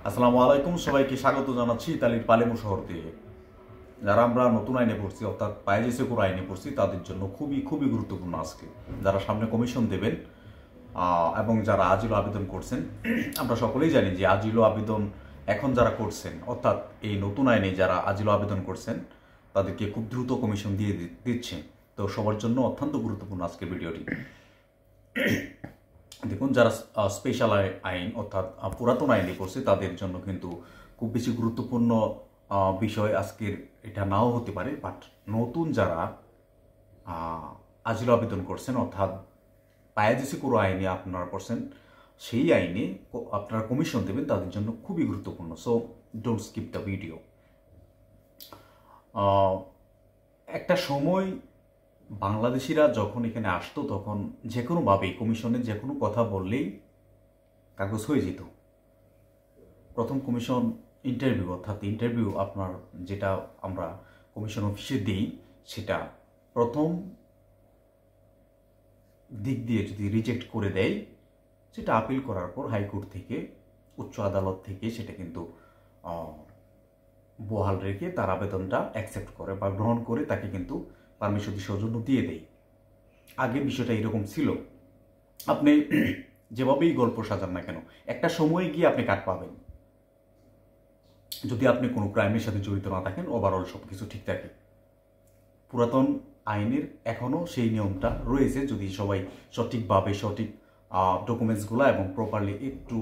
আসসালামু আলাইকুম, সবাইকে স্বাগত জানাচ্ছি ইতালির পালেমো শহর থেকে। যারা আমরা নতুন আইনে পড়ছি অর্থাৎ পায়েজে সেকুর আইনে পড়ছি তাদের জন্য খুবই খুবই গুরুত্বপূর্ণ আজকে। যারা সামনে কমিশন দেবেন এবং যারা আজিলো আবেদন করছেন, আমরা সকলেই জানি যে আজিলো আবেদন এখন যারা করছেন অর্থাৎ এই নতুন আইনে যারা আজিলো আবেদন করছেন তাদেরকে খুব দ্রুত কমিশন দিয়ে দিচ্ছে। তো সবার জন্য অত্যন্ত গুরুত্বপূর্ণ আজকের ভিডিওটি। দেখুন, যারা স্পেশাল আইন অর্থাৎ পুরাতন আইনে পড়ছে তাদের জন্য কিন্তু খুব বেশি গুরুত্বপূর্ণ বিষয় আজকের এটা নাও হতে পারে, বাট নতুন যারা আজিলো আবেদন করছেন অর্থাৎ পায়েজে সেকুর আইনে আপনারা করছেন, সেই আইনে আপনারা কমিশন দেবেন তাদের জন্য খুবই গুরুত্বপূর্ণ। So don't skip the video. একটা সময় বাংলাদেশিরা যখন এখানে আসতো তখন যে কোনোভাবেই কমিশনের যে কোনো কথা বললেই কাগজ হয়ে যেত। প্রথম কমিশন ইন্টারভিউ অর্থাৎ ইন্টারভিউ আপনার যেটা আমরা কমিশন অফিসে দিই, সেটা প্রথম দিক দিয়ে যদি রিজেক্ট করে দেয়, সেটা আপিল করার পর হাইকোর্ট থেকে উচ্চ আদালত থেকে সেটা কিন্তু বহাল রেখে তার আবেদনটা অ্যাকসেপ্ট করে বা গ্রহণ করে তাকে কিন্তু পারমিশন সৌজন্য দিয়ে দেয়। আগে বিষয়টা এরকম ছিল। আপনি যেভাবেই গল্প সাজান না কেন, একটা সময়ে গিয়ে আপনি কাট পাবেন যদি আপনি কোনো ক্রাইমের সাথে জড়িত না থাকেন। ওভারঅল সব কিছু ঠিক থাকে। পুরাতন আইনের এখনও সেই নিয়মটা রয়েছে, যদি সবাই সঠিকভাবে সঠিক ডকুমেন্টসগুলো এবং প্রপারলি একটু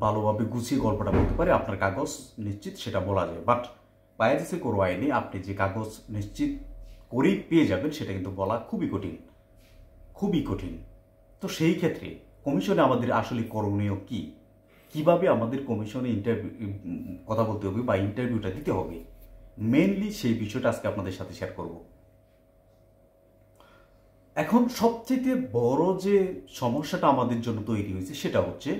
ভালোভাবে গুছিয়ে গল্পটা বলতে পারে, আপনার কাগজ নিশ্চিত সেটা বলা যায়। বাট পায়েজে সেকুর আইনে আপনি যে কাগজ নিশ্চিত করেই পেয়ে যাবেন সেটা কিন্তু বলা খুবই কঠিন, খুবই কঠিন। তো সেই ক্ষেত্রে কমিশনে আমাদের আসলে করণীয় কি, কিভাবে আমাদের কমিশনে কথা বলতে হবে বা ইন্টারভিউটা দিতে হবে, মেনলি সেই বিষয়টা আজকে আপনাদের সাথে শেয়ার করব। এখন সবচেয়ে বড় যে সমস্যাটা আমাদের জন্য তৈরি হয়েছে সেটা হচ্ছে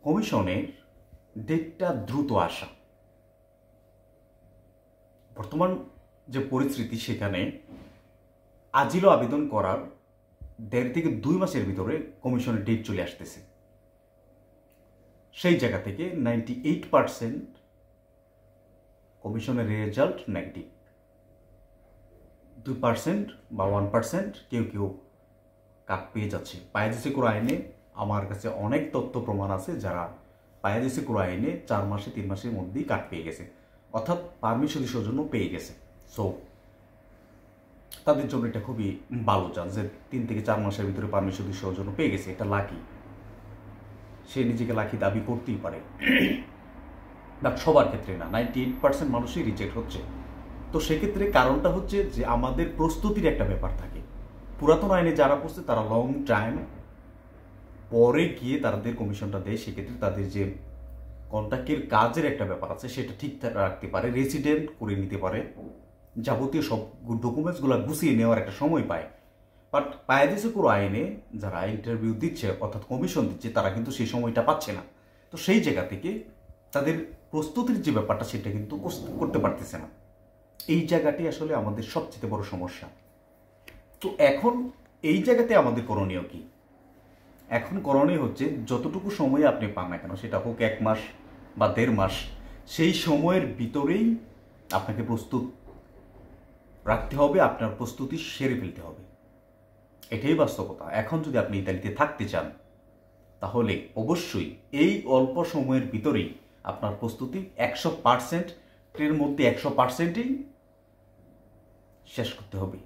কমিশনের ডেটটা দ্রুত আসা। বর্তমান যে পরিস্থিতি, সেখানে আজিলো আবেদন করার 1.5 থেকে 2 মাসের ভিতরে কমিশনের ডেট চলে আসতেছে। সেই জায়গা থেকে 98% কমিশনের রেজাল্ট নেগেটিভ। 2% বা 1% কেউ কেউ কাট পেয়ে যাচ্ছে। পায়েজে সেকুর আইনে আমার কাছে অনেক তথ্য প্রমাণ আছে যারা পায়েজে সেকুর আইনে 4 মাসে 3 মাসের মধ্যেই কাট পেয়ে গেছে, অর্থাৎ পারমিশন সৌজন্য পেয়ে গেছে। সো তাদের জন্য এটা খুবই ভালো চান্স যে 3 থেকে 4 মাসের ভিতরে পারমিশন সৌজন্য পেয়ে গেছে। এটা লাকি, সে নিজেকে লাকি দাবি করতেই পারে। বাট সবার ক্ষেত্রে না, 98% মানুষই রিজেক্ট হচ্ছে। তো সেক্ষেত্রে কারণটা হচ্ছে যে আমাদের প্রস্তুতির একটা ব্যাপার থাকে। পুরাতন আইনে যারা পড়ছে তারা লং টাইম পরে গিয়ে তাদের কমিশনটা দেয়, সেক্ষেত্রে তাদের যে কন্ট্রাক্টের কাজের একটা ব্যাপার আছে সেটা ঠিকঠাক রাখতে পারে, রেসিডেন্ট করে নিতে পারে, যাবতীয় সব ডকুমেন্টসগুলো গুছিয়ে নেওয়ার একটা সময় পায়। বাট পায়েজে সেকুর আইনে যারা ইন্টারভিউ দিচ্ছে অর্থাৎ কমিশন দিচ্ছে তারা কিন্তু সেই সময়টা পাচ্ছে না। তো সেই জায়গা থেকে তাদের প্রস্তুতির যে ব্যাপারটা সেটা কিন্তু করতে পারতেছে না। এই জায়গাটি আসলে আমাদের সবচেয়ে বড় সমস্যা। তো এখন এই জায়গাতে আমাদের করণীয় কি? এখন করণীয় হচ্ছে যতটুকু সময় আপনি পান না কেন, সেটা হোক 1 মাস বা 1.5 মাস, সেই সময়ের ভিতরেই আপনাকে প্রস্তুত রাখতে হবে, আপনার প্রস্তুতি সেরে ফেলতে হবে। এটাই বাস্তবতা। এখন যদি আপনি ইতালিতে থাকতে চান তাহলে অবশ্যই এই অল্প সময়ের ভিতরেই আপনার প্রস্তুতি 100% এর মধ্যে 100%ই শেষ করতে হবে।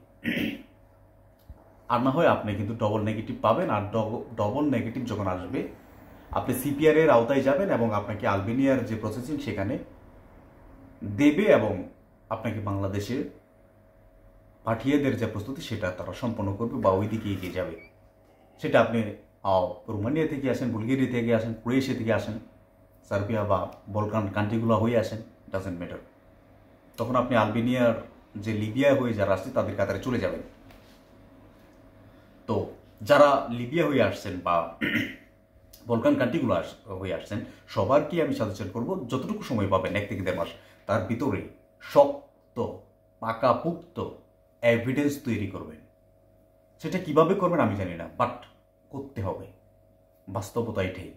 আর না হয় আপনি কিন্তু ডবল নেগেটিভ পাবেন। আর ডবল নেগেটিভ যখন আসবে আপনি সিপিআর এর আওতায় যাবেন এবং আপনাকে আলবেনিয়ার যে প্রসেসিং সেখানে দেবে এবং আপনাকে বাংলাদেশে পাঠিয়ে দেওয়ার যে প্রস্তুতি সেটা তারা সম্পন্ন করবে বা ওই দিকে এগিয়ে যাবে। সেটা আপনি রোমানিয়া থেকে আসেন, বুলগেরিয়া থেকে আসেন, ক্রোয়েশিয়া থেকে আসেন, সার্বিয়া বা বলকান কান্ট্রিগুলো হয়ে আসেন, ডাজেন্ট ম্যাটার। তখন আপনি আলবেনিয়ার যে লিবিয়া হয়ে যারা আসছে তাদের কাতারে চলে যাবেন। তো যারা লিবিয়া হয়ে আসছেন বা বলকান কান্ট্রিগুলো হয়ে আসছেন, সবারকে আমি সাজেশন করবো যতটুকু সময় পাবেন 1 থেকে 1.5 মাস, তার ভিতরে শক্ত পাকাপুক্ত এভিডেন্স তৈরি করবেন। সেটা কিভাবে করবেন আমি জানি না, বাট করতে হবে। বাস্তবতা এটাই।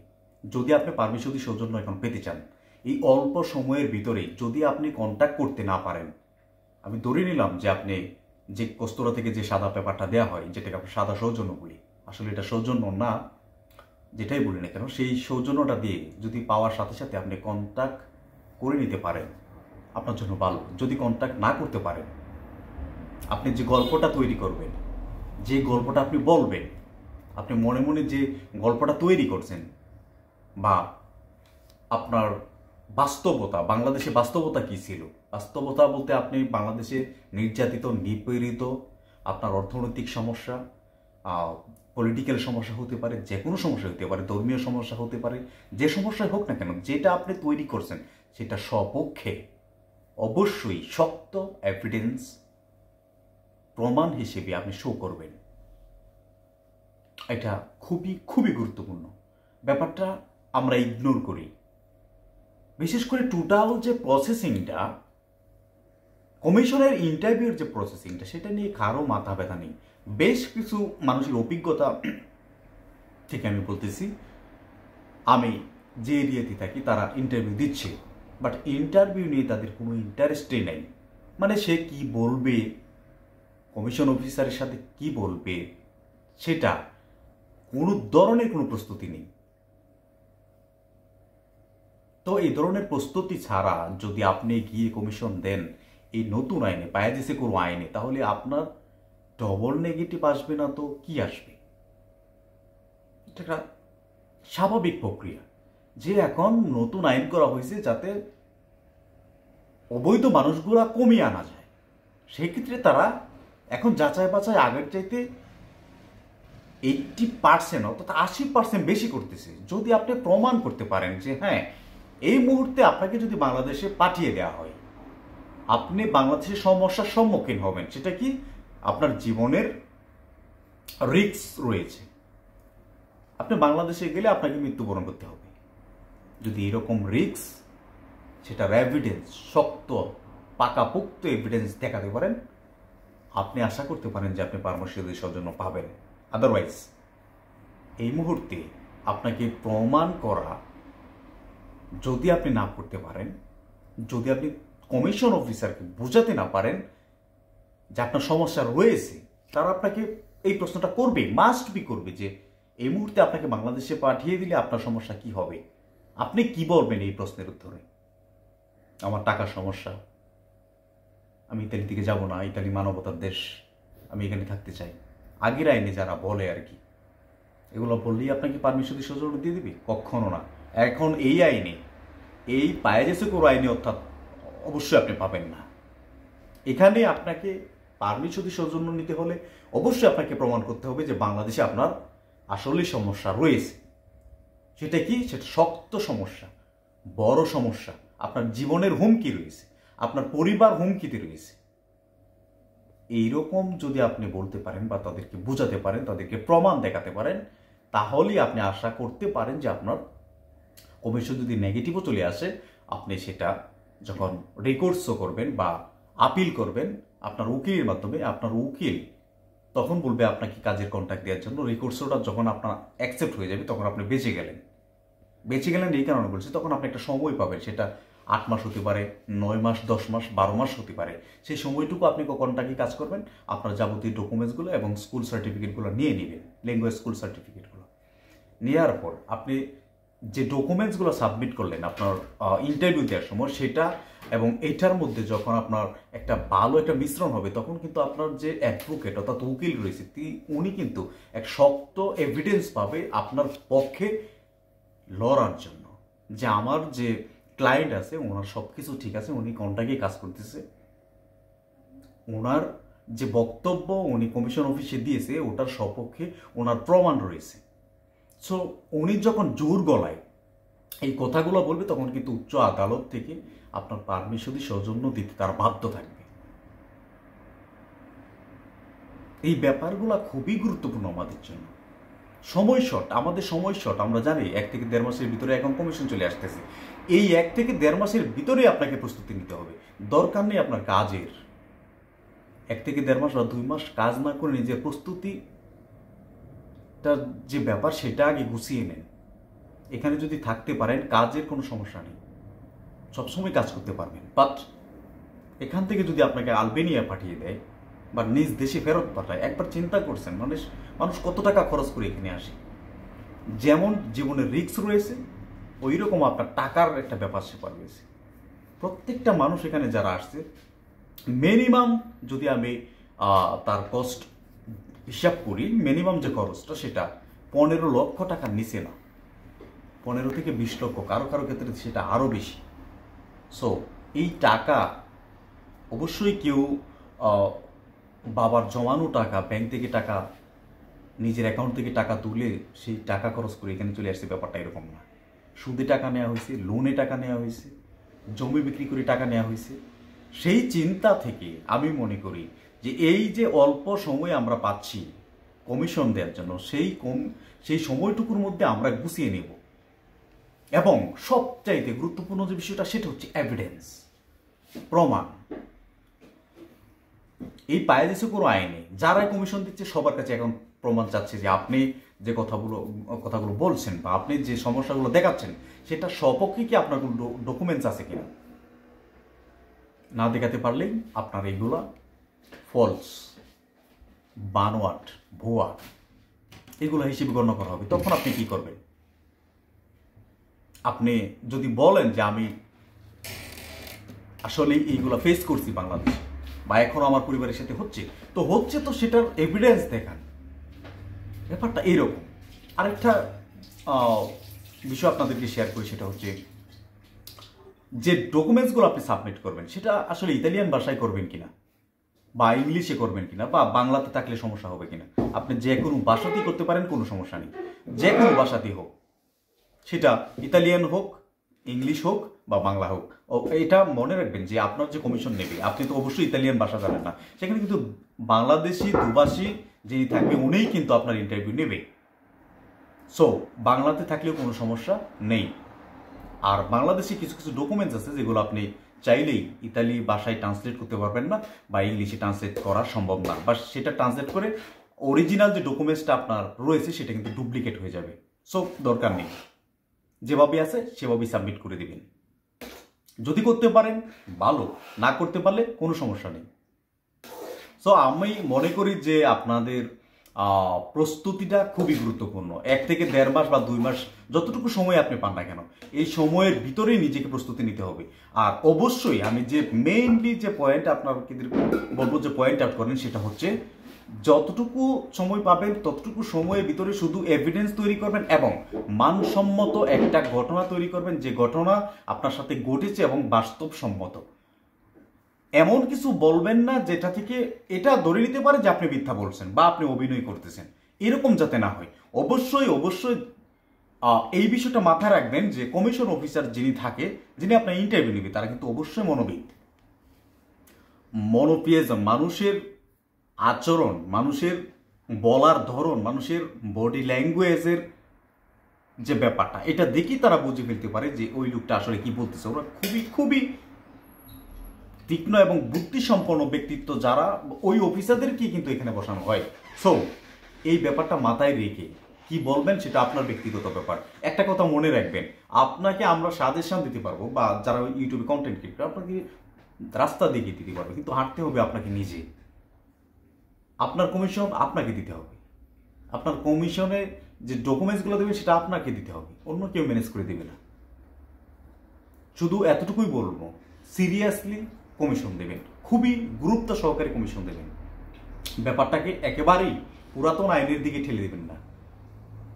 যদি আপনি পারমিশন সৌজন্য এখন পেতে চান, এই অল্প সময়ের ভিতরে যদি আপনি কন্ট্যাক্ট করতে না পারেন, আমি ধরে নিলাম যে আপনি যে কস্তুরা থেকে যে সাদা পেপারটা দেওয়া হয়, যেটাকে আমরা সাদা সৌজন্য বলি, আসলে এটা সৌজন্য না, যেটাই বলি না কেন, সেই সৌজন্যটা দিয়ে যদি পাওয়ার সাথে সাথে আপনি কন্ট্যাক্ট করে নিতে পারেন, আপনার জন্য ভালো। যদি কন্ট্যাক্ট না করতে পারেন, আপনি যে গল্পটা তৈরি করবেন, যে গল্পটা আপনি বলবেন, আপনি মনে মনে যে গল্পটা তৈরি করছেন, বা আপনার বাস্তবতা, বাংলাদেশে বাস্তবতা কী ছিল, বাস্তবতা বলতে আপনি বাংলাদেশে নির্যাতিত, নিপীড়িত, আপনার অর্থনৈতিক সমস্যা, পলিটিক্যাল সমস্যা হতে পারে, যে কোনো সমস্যা হতে পারে, ধর্মীয় সমস্যা হতে পারে, যে সমস্যাই হোক না কেন, যেটা আপনি তৈরি করছেন সেটা সপক্ষে অবশ্যই শক্ত এভিডেন্স, প্রমাণ হিসেবে আপনি শো করবেন। এটা খুবই খুবই গুরুত্বপূর্ণ। ব্যাপারটা আমরা ইগনোর করি, বিশেষ করে টোটাল যে প্রসেসিংটা, কমিশনের ইন্টারভিউর যে প্রসেসিংটা, সেটা নিয়ে কারো মাথা ব্যথা নেই। বেশ কিছু মানুষের অভিজ্ঞতা থেকে আমি বলতেছি, আমি যে এরিয়াতে থাকি তারা ইন্টারভিউ দিচ্ছে, বাট ইন্টারভিউ নিয়ে তাদের কোনো ইন্টারেস্টই নেই। মানে সে কি বলবে, কমিশন অফিসারের সাথে কি বলবে, সেটা কোনো ধরনের কোনো প্রস্তুতি নেই। তো এই ধরনের প্রস্তুতি ছাড়া যদি আপনি গিয়ে কমিশন দেন এই নতুন আইনে, বায়াজিসে কোনো আইনে, তাহলে আপনার ডবল নেগেটিভ আসবে না তো কি আসবে? এটা একটা স্বাভাবিক প্রক্রিয়া যে এখন নতুন আইন করা হয়েছে যাতে অবৈধ মানুষগুলা কমিয়ে আনা যায়। সেই ক্ষেত্রে তারা এখন যাচাই বাছাই আগের চাইতে 80% অর্থাৎ 80% বেশি করতেছে। যদি আপনি প্রমাণ করতে পারেন যে হ্যাঁ, এই মুহূর্তে আপনাকে যদি বাংলাদেশে পাঠিয়ে দেওয়া হয়, আপনি বাংলাদেশের সমস্যার সম্মুখীন হবেন, সেটা কি আপনার জীবনের রিস্ক রয়েছে, আপনি বাংলাদেশে গেলে আপনাকে মৃত্যুবরণ করতে হবে, যদি এরকম রিস্ক, সেটার এভিডেন্স, শক্ত পাকাপোক্ত এভিডেন্স দেখাতে পারেন, আপনি আশা করতে পারেন যে আপনি পারমিশন সৌজন্য পাবেন। আদারওয়াইজ এই মুহূর্তে আপনাকে প্রমাণ করা যদি আপনি না করতে পারেন, যদি আপনি কমিশন অফিসারকে বোঝাতে না পারেন যে আপনার সমস্যা রয়েছে, তারা আপনাকে এই প্রশ্নটা করবে, মাস্ট বি করবে যে এই মুহূর্তে আপনাকে বাংলাদেশে পাঠিয়ে দিলে আপনার সমস্যা কি হবে। আপনি কি বলবেন এই প্রশ্নের উত্তরে? আমার টাকার সমস্যা, আমি ইতালি থেকে যাব না, ইতালি মানবতার দেশ, আমি এখানে থাকতে চাই। আগের আইনে যারা বলে আর কি, এগুলো বললেই আপনাকে পারমিশন সৌজন্য দিয়ে দিবে? কখনো না। এখন এই আইনে, এই বায়াজিসে কোনো আইনে অর্থাৎ অবশ্যই আপনি পাবেন না। এখানে আপনাকে পারমিশন সৌজন্য নিতে হলে অবশ্যই আপনাকে প্রমাণ করতে হবে যে বাংলাদেশে আপনার আসলেই সমস্যা রয়েছে। সেটা কি? সেটা শক্ত সমস্যা, বড় সমস্যা, আপনার জীবনের হুমকি রয়েছে, আপনার পরিবার হুমকিতে রয়েছে। এইরকম যদি আপনি বলতে পারেন বা তাদেরকে বোঝাতে পারেন, তাদেরকে প্রমাণ দেখাতে পারেন, তাহলেই আপনি আশা করতে পারেন যে আপনার কমিশন যদি নেগেটিভও চলে আসে, আপনি সেটা যখন রেকর্ডসও করবেন বা আপিল করবেন আপনার উকিলের মাধ্যমে, আপনার উকিল তখন বলবে আপনাকে কাজের কন্ট্রাক্ট দেওয়ার জন্য। রেকর্ডসটা যখন আপনার অ্যাকসেপ্ট হয়ে যাবে, তখন আপনি বেঁচে গেলেন। বেঁচে গেলেন এই কারণে বলছি, তখন আপনি একটা সময় পাবেন, সেটা 8 মাস হতে পারে, 9 মাস, 10 মাস, 12 মাস হতে পারে। সেই সময়টুকু আপনি কন্ট্রাক্টে কাজ করবেন, আপনার যাবতীয় ডকুমেন্টসগুলো এবং স্কুল সার্টিফিকেটগুলো নিয়ে নেবেন, ল্যাঙ্গুয়েজ স্কুল সার্টিফিকেটগুলো নেওয়ার পর আপনি যে ডকুমেন্টসগুলো সাবমিট করলেন আপনার ইন্টারভিউ দেওয়ার সময়, সেটা এবং এটার মধ্যে যখন আপনার একটা ভালো একটা মিশ্রণ হবে, তখন কিন্তু আপনার যে অ্যাডভোকেট অর্থাৎ উকিল রয়েছে, উনি কিন্তু এক শক্ত এভিডেন্স পাবে আপনার পক্ষে লড়ার জন্য, যে আমার যে ক্লায়েন্ট আছে ওনার সব কিছু ঠিক আছে, উনি কন্ট্রাক্টে কাজ করতেছে, ওনার যে বক্তব্য উনি কমিশন অফিসে দিয়েছে ওটার সপক্ষে ওনার প্রমাণ রয়েছে। সো উনি যখন জোর গলায় এই কথাগুলো বলবে, তখন কিন্তু উচ্চ আদালত থেকে আপনার পারমিশন সৌজন্য দিতে তারা বাধ্য থাকবে। এই ব্যাপারগুলো খুবই গুরুত্বপূর্ণ আমাদের জন্য। সময় শর্ট, আমাদের সময় শর্ট, আমরা জানি 1 থেকে 1.5 মাসের ভিতরে এখন কমিশন চলে আসতেছে। এই 1 থেকে 1.5 মাসের ভিতরে আপনাকে প্রস্তুতি নিতে হবে। দরকার নেই আপনার কাজের 1 থেকে 1.5 মাস বা 2 মাস কাজ না করে নিজের প্রস্তুতিটার যে ব্যাপার সেটা আগে গুছিয়ে নেন। এখানে যদি থাকতে পারেন কাজের কোনো সমস্যা নেই, সবসময় কাজ করতে পারবেন। বাট এখান থেকে যদি আপনাকে আলবেনিয়া পাঠিয়ে দেয় বা নিজ দেশে ফেরত পাঠায়, একবার চিন্তা করছেন মানুষ কত টাকা খরচ করে এখানে আসে। যেমন জীবনের রিস্ক রয়েছে, ওই রকম আপনার টাকার একটা ব্যাপার স্যাপার রয়েছে। প্রত্যেকটা মানুষ এখানে যারা আসছে, মিনিমাম যদি আমি তার কস্ট হিসাব করি, মিনিমাম যে খরচটা সেটা 15 লক্ষ টাকার নিচে না, 15 থেকে 20 লক্ষ, কারো কারো ক্ষেত্রে সেটা আরও বেশি। সো এই টাকা অবশ্যই কেউ বাবার জমানো টাকা, ব্যাংক থেকে টাকা, নিজের অ্যাকাউন্ট থেকে টাকা তুলে সেই টাকা খরচ করে এখানে চলে আসছে, ব্যাপারটা এরকম না। সুদে টাকা নেওয়া হয়েছে, লোনে টাকা নেওয়া হয়েছে, জমি বিক্রি করে টাকা নেওয়া হয়েছে। সেই চিন্তা থেকে আমি মনে করি যে এই যে অল্প সময় আমরা পাচ্ছি কমিশন দেওয়ার জন্য, সেই সময়টুকুর মধ্যে আমরা গুছিয়ে নেব। এবং সবচাইতে গুরুত্বপূর্ণ যে বিষয়টা সেটা হচ্ছে এভিডেন্স, প্রমাণ। এই পায়ে দিচ্ছে কোনো আইনে, যারা কমিশন দিচ্ছে সবার কাছে এখন প্রমাণ চাচ্ছে যে আপনি যে কথাগুলো বলছেন বা আপনি যে সমস্যাগুলো দেখাচ্ছেন সেটা সপক্ষে কি আপনার কোনো ডকুমেন্টস আছে কিনা। না দেখাতে পারলেই আপনার এইগুলা ফলস, বানোয়াট, ভুয়া, এগুলো হিসেবে গণ্য করা হবে। তখন আপনি কি করবেন? আপনি যদি বলেন যে আমি আসলে এইগুলা ফেস করছি বাংলাদেশে বা এখনো আমার পরিবারের সাথে হচ্ছে, তো সেটার এভিডেন্স দেখান। ব্যাপারটা এইরকম। আরেকটা বিষয় আপনাদেরকে শেয়ার করি, সেটা হচ্ছে যে ডকুমেন্টসগুলো আপনি সাবমিট করবেন সেটা আসলে ইতালিয়ান ভাষায় করবেন কিনা বা ইংলিশে করবেন কিনা বা বাংলাতে থাকলে সমস্যা হবে কিনা। আপনি যে কোনো ভাষাতেই করতে পারেন, কোনো সমস্যা নেই। যে কোনো ভাষাতেই হোক, সেটা ইতালিয়ান হোক, ইংলিশ হোক বা বাংলা হোক। এটা মনে রাখবেন যে আপনার যে কমিশন নেবে, আপনি তো অবশ্যই ইতালিয়ান ভাষা জানেন না, সেখানে কিন্তু বাংলাদেশি দুভাষী যিনি থাকবে উনিই কিন্তু আপনার ইন্টারভিউ নেবে। সো বাংলাতে থাকলেও কোনো সমস্যা নেই। আর বাংলাদেশি কিছু কিছু ডকুমেন্টস আছে যেগুলো আপনি চাইলেই ইতালি ভাষায় ট্রান্সলেট করতে পারবেন না বা ইংলিশে ট্রান্সলেট করা সম্ভব না, বা সেটা ট্রান্সলেট করে অরিজিনাল যে ডকুমেন্টসটা আপনার রয়েছে সেটা কিন্তু ডুপ্লিকেট হয়ে যাবে। সো দরকার নেই, যেভাবে আছে সেভাবেই সাবমিট করে দিবেন। যদি করতে পারেন ভালো, না করতে পারলে কোনো সমস্যা নেই। সো আমি মনে করি যে আপনাদের প্রস্তুতিটা খুবই গুরুত্বপূর্ণ। 1 থেকে 1.5 মাস বা 2 মাস, যতটুকু সময় আপনি পান না কেন, এই সময়ের ভিতরেই নিজেকে প্রস্তুতি নিতে হবে। আর অবশ্যই আমি যে মেইনলি যে পয়েন্ট আপনাকে বলবো যে পয়েন্ট আউট করেন, সেটা হচ্ছে যতটুকু সময় পাবেন ততটুকু সময়ের ভিতরে শুধু এভিডেন্স তৈরি করবেন এবং মানসম্মত একটা ঘটনা তৈরি করবেন, যে ঘটনা আপনার সাথে ঘটেছে এবং বাস্তবসম্মত। এমন কিছু বলবেন না যেটা থেকে এটা ধরে নিতে পারে যে আপনি মিথ্যা বলছেন বা আপনি অভিনয় করতেছেন, এরকম যাতে না হয়। অবশ্যই এই বিষয়টা মাথায় রাখবেন যে কমিশন অফিসার যিনি থাকে, যিনি আপনার ইন্টারভিউ নেবে, তারা কিন্তু অবশ্যই মনোপিয়াজম, মানুষের আচরণ, মানুষের বলার ধরন, মানুষের বডি ল্যাঙ্গুয়েজের যে ব্যাপারটা, এটা দেখেই তারা বুঝে ফেলতে পারে যে ওই লোকটা আসলে কি বলতেছে। ওরা খুবই তীক্ষ্ণ এবং বুদ্ধিসম্পন্ন ব্যক্তিত্ব যারা, ওই অফিসারদেরকে কিন্তু এখানে বসানো হয়। সো এই ব্যাপারটা মাথায় রেখে কি বলবেন সেটা আপনার ব্যক্তিগত ব্যাপার। একটা কথা মনে রাখবেন, আপনাকে আমরা সাজেশন দিতে পারবো বা যারা ইউটিউবে কন্টেন্ট ক্রিয়েটর, আপনাকে রাস্তা দেখিয়ে দিতে পারবে, কিন্তু হাঁটতে হবে আপনাকে নিজে। আপনার কমিশন আপনাকে দিতে হবে, আপনার কমিশনে যে ডকুমেন্টসগুলো দেবে সেটা আপনাকে দিতে হবে, অন্য কেউ ম্যানেজ করে দেবে না। শুধু এতটুকুই বলবো, সিরিয়াসলি কমিশন দেবেন, খুবই গুরুত্ব সহকারে কমিশন দেবেন। ব্যাপারটাকে একেবারেই পুরাতন আইনের দিকে ঠেলে দেবেন না।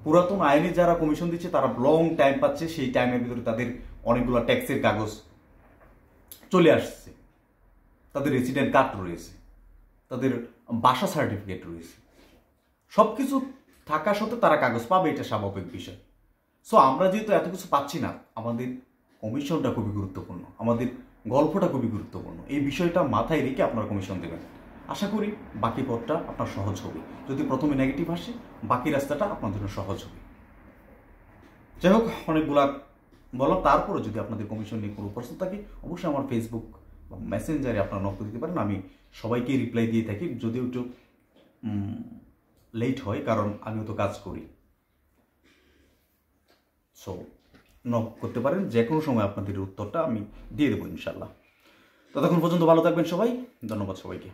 পুরাতন আইনে যারা কমিশন দিচ্ছে তারা লং টাইম পাচ্ছে, সেই টাইমের ভিতরে তাদের অনেকগুলো ট্যাক্সের কাগজ চলে আসছে, তাদের রেসিডেন্ট কার্ড রয়েছে, তাদের বাসা সার্টিফিকেট রয়েছে, সবকিছু থাকা সত্ত্বেও তারা কাগজ পাবে, এটা স্বাভাবিক বিষয়। সো আমরা যেহেতু এত কিছু পাচ্ছি না, আমাদের কমিশনটা খুবই গুরুত্বপূর্ণ, আমাদের গল্পটা খুবই গুরুত্বপূর্ণ। এই বিষয়টা মাথায় রেখে আপনারা কমিশন দেবেন। আশা করি বাকি পথটা আপনার সহজ হবে। যদি প্রথমে নেগেটিভ আসে, বাকি রাস্তাটা আপনার জন্য সহজ হবে। যাই হোক, অনেকগুলা বললাম। তারপরে যদি আপনাদের কমিশন নিয়ে কোনো প্রশ্ন থাকে, অবশ্যই আমার ফেসবুক বা মেসেঞ্জারে আপনারা নক দিতে পারেন। আমি সবাইকে রিপ্লাই দিয়ে থাকি, যদিও একটু লেট হয়, কারণ আমিও তো কাজ করি। সো নক করতে পারেন, যে কোনো সময় আপনাদের উত্তরটা আমি দিয়ে দেবো ইনশাল্লাহ। ততক্ষণ পর্যন্ত ভালো থাকবেন সবাই, ধন্যবাদ সবাইকে।